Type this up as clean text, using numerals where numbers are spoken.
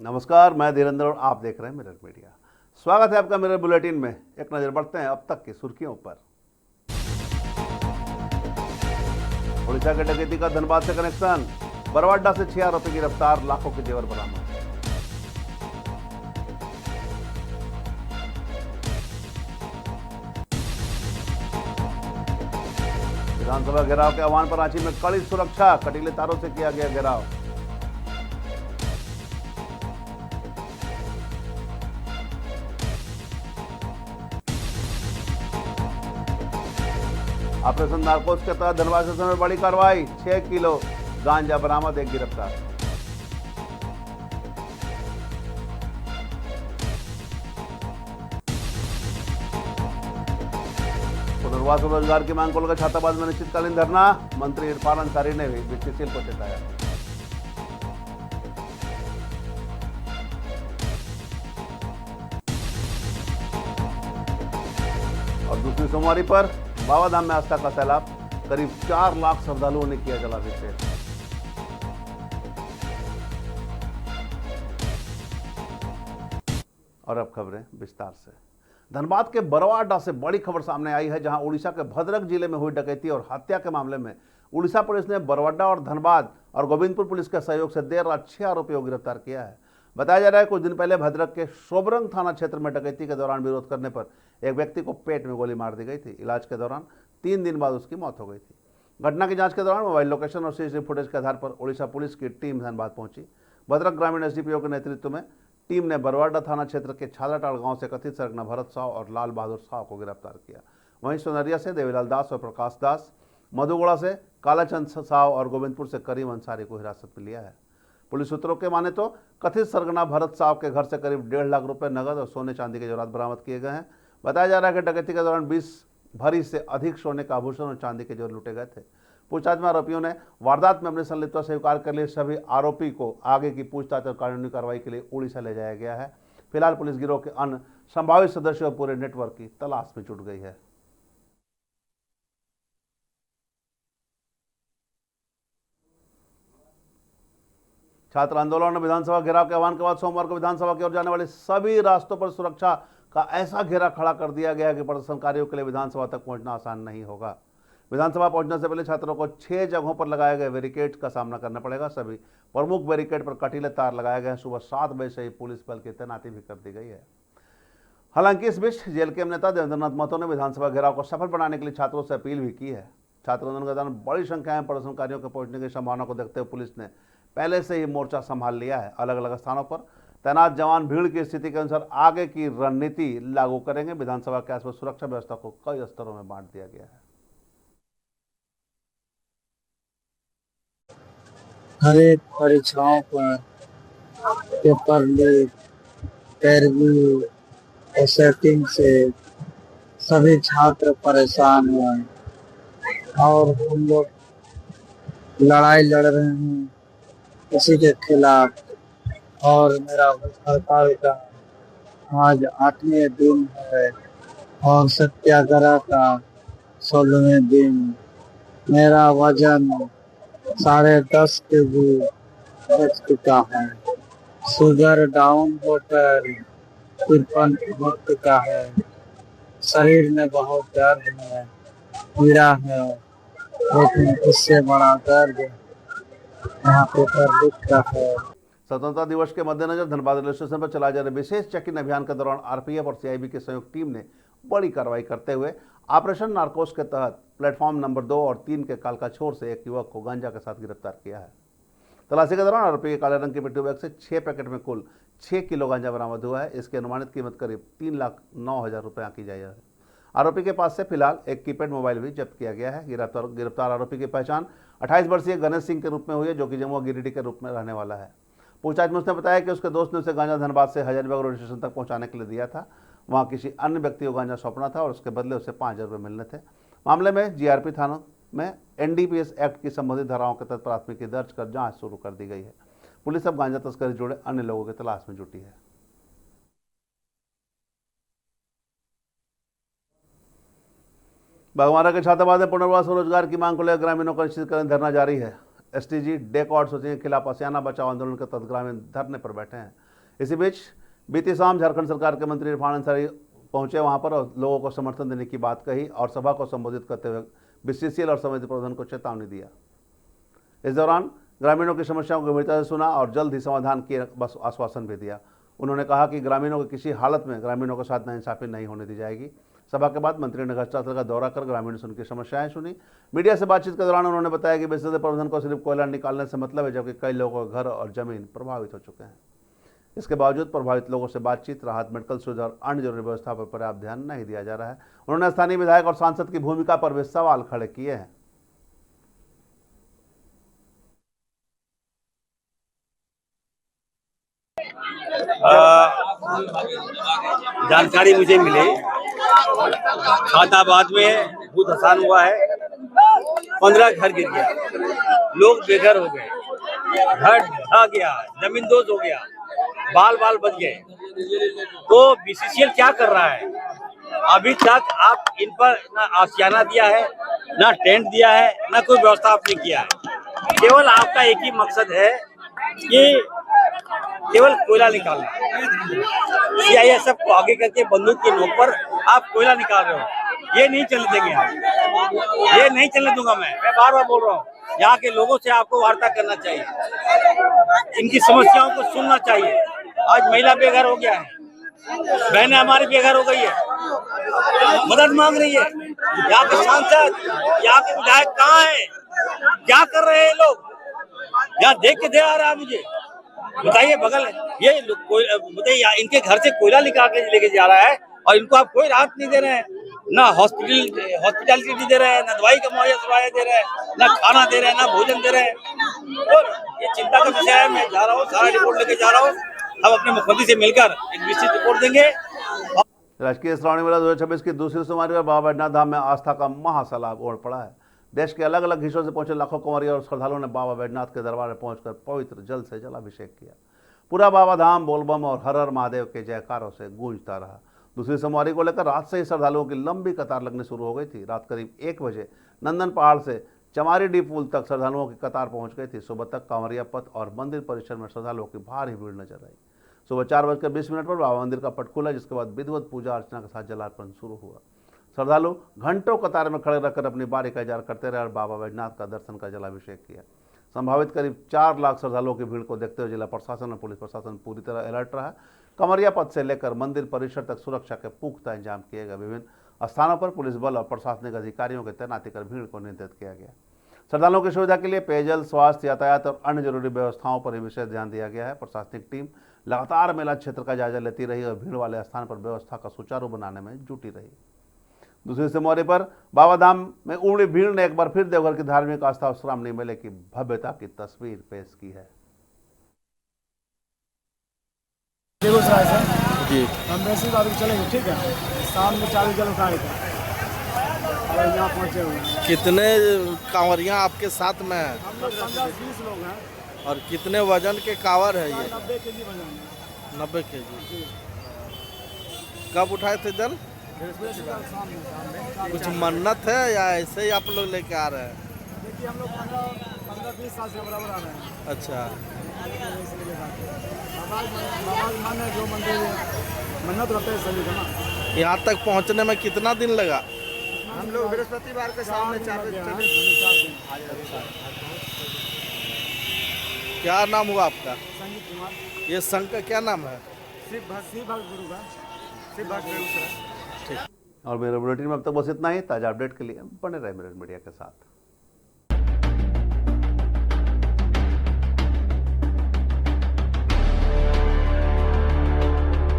नमस्कार, मैं धीरेन्द्र और आप देख रहे हैं मिरर मीडिया। स्वागत है आपका मिरर बुलेटिन में। एक नजर बढ़ते हैं अब तक की सुर्खियों पर। उड़ीसा के डकैती का धनबाद से कनेक्शन, बरवाडा से 6 आरोपी गिरफ्तार, लाखों के जेवर बरामद। विधानसभा घेराव के आह्वान पर रांची में कड़ी सुरक्षा, कटीले तारों से किया गया घेराव। ऑपरेशन नारकोस के तहत धनबाद स्टेशन में बड़ी कार्रवाई, 6 किलो गांजा बरामद, 1 गिरफ्तार। पुनर्वास और रोजगार की मांग को लेकर छात्रावाद में अनिश्चितकालीन धरना, मंत्री इरफान अंसारी ने भी बीसीसीएल को चेताया। और दूसरी सोमवारी पर बाबाधाम में आस्था का सैलाब, करीब 4 लाख श्रद्धालुओं ने किया जलाभिषेक। और अब खबरें विस्तार से। धनबाद के बरवाडा से बड़ी खबर सामने आई है, जहां उड़ीसा के भद्रक जिले में हुई डकैती और हत्या के मामले में उड़ीसा पुलिस ने बरवाडा और धनबाद और गोविंदपुर पुलिस के सहयोग से देर रात 6 आरोपियों को गिरफ्तार किया है। बताया जा रहा है कुछ दिन पहले भद्रक के शोबरंग थाना क्षेत्र में डकैती के दौरान विरोध करने पर एक व्यक्ति को पेट में गोली मार दी गई थी। इलाज के दौरान 3 दिन बाद उसकी मौत हो गई थी। घटना की जांच के दौरान मोबाइल लोकेशन और सीसीटीवी फुटेज के आधार पर उड़ीसा पुलिस की टीम धनबाद पहुंची। भद्रक ग्रामीण एसडीपीओ के नेतृत्व में टीम ने बरवाडा थाना क्षेत्र के छालाटाड़ गांव से कथित सरगना भरत साव और लाल बहादुर साव को गिरफ्तार किया। वहीं सोनरिया से देवीलाल दास और प्रकाश दास, मधुगोड़ा से कालाचंद साव और गोविंदपुर से करीम अंसारी को हिरासत में लिया है। पुलिस सूत्रों के माने तो कथित सरगना भरत साव के घर से करीब 1.5 लाख रुपए नगद और सोने चांदी के जेवरात बरामद किए गए हैं। बताया जा रहा है कि डकैती के दौरान 20 भरी से अधिक सोने का आभूषण और चांदी के जेवर लूटे गए थे। पूछताछ में आरोपियों ने वारदात में अपनी संलिप्तता स्वीकार कर लिए। सभी आरोपी को आगे की पूछताछ और कानूनी कार्रवाई के लिए उड़ीसा ले जाया गया है। फिलहाल पुलिस गिरोह के अन्य संभावित सदस्यों और पूरे नेटवर्क की तलाश में जुट गई है। छात्र आंदोलन और विधानसभा घेराव के आह्वान के बाद सोमवार को विधानसभा की ओर जाने वाले सभी रास्तों पर सुरक्षा का ऐसा घेरा खड़ा कर दिया गया कि प्रदर्शनकारियों के लिए विधानसभा तक पहुंचना आसान नहीं होगा। विधानसभा पहुंचने से पहले छात्रों को 6 जगहों पर लगाए गए बैरिकेड का सामना करना पड़ेगा। सभी प्रमुख बैरिकेड पर कटीले तार लगाए गए हैं। सुबह 7 बजे से ही पुलिस बल की तैनाती भी कर दी गई है। हालांकि इस बीच जेएलके नेता देवेंद्रनाथ महतो ने विधानसभा घेराव को सफल बनाने के लिए छात्रों से अपील भी की है। छात्र आंदोलन के दौरान बड़ी संख्या में प्रदर्शनकारियों के पहुंचने की संभावना को देखते हुए पुलिस ने पहले से ही मोर्चा संभाल लिया है। अलग अलग स्थानों पर तैनात जवान भीड़ की स्थिति के अनुसार आगे की रणनीति लागू करेंगे। विधानसभा के आसपास सुरक्षा व्यवस्था को कई स्तरों में बांट दिया गया है। हर एक परीक्षाओं पर पेपर लीक, पैरवी, सेटिंग से सभी छात्र परेशान हैं और हम लोग लड़ाई लड़ रहे हैं इसी के खिलाफ। और मेरा हड़ताल का आज 8वें दिन है और सत्याग्रह का 16वें दिन। मेरा वजन 10.5 केजी बच चुका है। शुगर डाउन होकर 53 हो चुका है। शरीर में बहुत दर्द है, पीड़ा है, लेकिन इससे बड़ा दर्द यहाँ पेपर लिख रहा है। स्वतंत्रता दिवस के मद्देनजर धनबाद रेलवे स्टेशन पर चलाए जा रहे विशेष चेकिंग अभियान के दौरान आरपीएफ और सीआईबी की संयुक्त टीम ने बड़ी कार्रवाई करते हुए ऑपरेशन नारकोस के तहत प्लेटफॉर्म नंबर 2 और 3 के कालका छोर से एक युवक को गांजा के साथ गिरफ्तार किया है। तलाशी के दौरान आरोपी के काले रंग की मिट्टी बैग से 6 पैकेट में कुल 6 किलो गांजा बरामद हुआ है। इसकी अनुमानित कीमत करीब 3,09,000 रुपये आंकी जाई है। आरोपी के पास से फिलहाल एक कीपैड मोबाइल भी जब्त किया गया है। गिरफ्तार आरोपी की पहचान 28 वर्षीय गणेश सिंह के रूप में हुई है, जो कि जमुआ गिरिडीह के रूप में रहने वाला है। पूछताछ में उसने बताया कि उसके दोस्त ने उसे गांजा धनबाद से हजारीबाग रोड स्टेशन तक पहुंचाने के लिए दिया था। वहां किसी अन्य व्यक्ति को गांजा सौंपना था और उसके बदले उसे 5,000 रुपये मिलने थे। मामले में जीआरपी थानों में एनडीपीएस एक्ट की संबंधित धाराओं के तहत प्राथमिकी दर्ज कर जांच शुरू कर दी गई है। पुलिस अब गांजा तस्करी जुड़े अन्य लोगों की तलाश में जुटी है। बागमारा के छात्रावाद में पुनर्वास और रोजगार की मांग को लेकर ग्रामीणों का अनिश्चितकालीन धरना जारी है। एसटीजी डेक और सोचिंग के खिलाफ आसियाना बचाओ आंदोलन के तहत ग्रामीण धरने पर बैठे हैं। इसी बीच बीती शाम झारखंड सरकार के मंत्री इरफान अंसारी पहुंचे वहां पर और लोगों को समर्थन देने की बात कही और सभा को संबोधित करते हुए बीसीसीएल और समिति प्रबंधन को चेतावनी दिया। इस दौरान ग्रामीणों की समस्याओं को गंभीरता से सुना और जल्द ही समाधान किए बस आश्वासन भी दिया। उन्होंने कहा कि ग्रामीणों की किसी हालत में ग्रामीणों के साथ नाइंसाफी नहीं होने दी जाएगी। सभा के बाद मंत्री ने घटनास्थल का दौरा कर ग्रामीणों से उनकी समस्याएं सुनी। मीडिया से बातचीत के दौरान उन्होंने बताया कि बीसीसीएल प्रबंधन को सिर्फ कोयला निकालने से मतलब है, जबकि कई लोगों के घर और जमीन प्रभावित हो चुके हैं। इसके बावजूद प्रभावित लोगों से बातचीत, राहत, मेडिकल सुविधा और अन्य जरूरी व्यवस्था पर पर्याप्त ध्यान नहीं दिया जा रहा है। उन्होंने स्थानीय विधायक और सांसद की भूमिका पर भी सवाल खड़े किए हैं। जानकारी मुझे मिली, खाताबाद में भूत हसान हुआ है, 15 घर गिर गया, लोग बेघर हो गए, घर ढह गया, जमीन दोज हो गया, बाल बाल बच गए। तो बीसीसीएल क्या कर रहा है? अभी तक आप इन पर ना आशियाना दिया है, ना टेंट दिया है, ना कोई व्यवस्था आपने किया है। केवल आपका एक ही मकसद है कि केवल कोयला निकालना। सीआईएसएफ को आगे करके बंदूक की नोक पर आप कोयला निकाल रहे हो, ये नहीं चलने देंगे हम, ये नहीं चलने दूंगा। मैं बार बार बोल रहा हूँ, यहाँ के लोगों से आपको वार्ता करना चाहिए, इनकी समस्याओं को सुनना चाहिए। आज महिला बेघर हो गया है, बहनें हमारी बेघर हो गई है, मदद मांग रही है। यहाँ के सांसद, यहाँ के विधायक कहाँ है? क्या कर रहे हैं लोग? यहाँ देख के दे आ रहा है मुझे। बताइए, बगल ये बताइए, इनके घर से कोयला निकाल के लेके जा रहा है और इनको आप कोई राहत नहीं दे रहे हैं, ना हॉस्पिटलिटी दे रहे हैं, ना दवाई का मुहैया करवाया दे रहे हैं, ना खाना दे रहे हैं, ना भोजन दे रहे हैं। और ये चिंता का विषय है। मैं जा रहा हूँ, सारा रिपोर्ट लेके जा रहा हूँ। हम अपने मुख्यमंत्री से मिलकर एक विस्तृत रिपोर्ट देंगे। राजकीय श्रावणी मेला 2026 की दूसरी सोमवार पर बाबा बैद्यनाथ धाम में आस्था का महासैलाब उमड़ पड़ा है। देश के अलग अलग हिस्सों से पहुंचे लाखों कंवरिया और श्रद्धालुओं ने बाबा बैद्यनाथ के दरबार में पहुंचकर पवित्र जल से जलाभिषेक किया। पूरा बाबा धाम बोलबम और हर हर महादेव के जयकारों से गूंजता रहा। दूसरी सोमवारी को लेकर रात से ही श्रद्धालुओं की लंबी कतार लगनी शुरू हो गई थी। रात करीब 1 बजे नंदन पहाड़ से चमारीडीह पुल तक श्रद्धालुओं की कतार पहुंच गई थी। सुबह तक कांवरिया पथ और मंदिर परिसर में श्रद्धालुओं की भारी भीड़ नजर आई। सुबह 4:20 पर बाबा मंदिर का पट खुला, जिसके बाद विधिवत पूजा अर्चना के साथ जलार्पण शुरू हुआ। श्रद्धालु घंटों कतार में खड़े रहकर अपनी बारी का इंतजार करते रहे और बाबा बैद्यनाथ का दर्शन का जलाभिषेक किया। संभावित करीब 4 लाख श्रद्धालुओं की भीड़ को देखते हुए जिला प्रशासन और पुलिस प्रशासन पूरी तरह अलर्ट रहा। कमरिया पथ से लेकर मंदिर परिसर तक सुरक्षा के पुख्ता इंतजाम किए गए। विभिन्न स्थानों पर पुलिस बल और प्रशासनिक अधिकारियों की तैनाती कर भीड़ को नियंत्रित किया गया। श्रद्धालुओं की सुविधा के लिए पेयजल, स्वास्थ्य, यातायात और अन्य जरूरी व्यवस्थाओं पर विशेष ध्यान दिया गया है। प्रशासनिक टीम लगातार मेला क्षेत्र का जायजा लेती रही और भीड़ वाले स्थान पर व्यवस्था का सुचारू बनाने में जुटी रही। दूसरी सोमवारी पर बाबा धाम में उमड़ी भीड़ ने एक बार फिर देवघर की धार्मिक आस्था और श्रावणी मेले की भव्यता की तस्वीर पेश की है। बेगूसराय से जी हम वैसे बाबू चलेंगे, ठीक है। शाम में 4 बजे उठाए और यहाँ पहुँचे हुए। कितने कांवरियाँ आपके साथ में हैं? हम लोग 15-20 लोग हैं। और कितने वजन के कांवर है ये? 90 केजी वजन है। 90 केजी। कब उठाए थे जल? कुछ मन्नत है या ऐसे ही आप लोग लेके आ रहे हैं? देखिए, हम लोग 15-20 साल से बराबर आ रहे हैं। अच्छा, मान है जो मंदिर मन्नत रहते हैं सभी का ना। यहाँ तक पहुँचने में कितना दिन लगा? हम लोग बृहस्पतिवार के शाम में 4 बजे। क्या नाम हुआ आपका? संजीत कुमार। ये संघ का क्या नाम है? शिव भक्त गुरु का, शिव भक्त बेगूसराय। और मेरे बुलेटिन में अब तक बस इतना ही। ताजा अपडेट के लिए बने रहे मेरे मीडिया के साथ।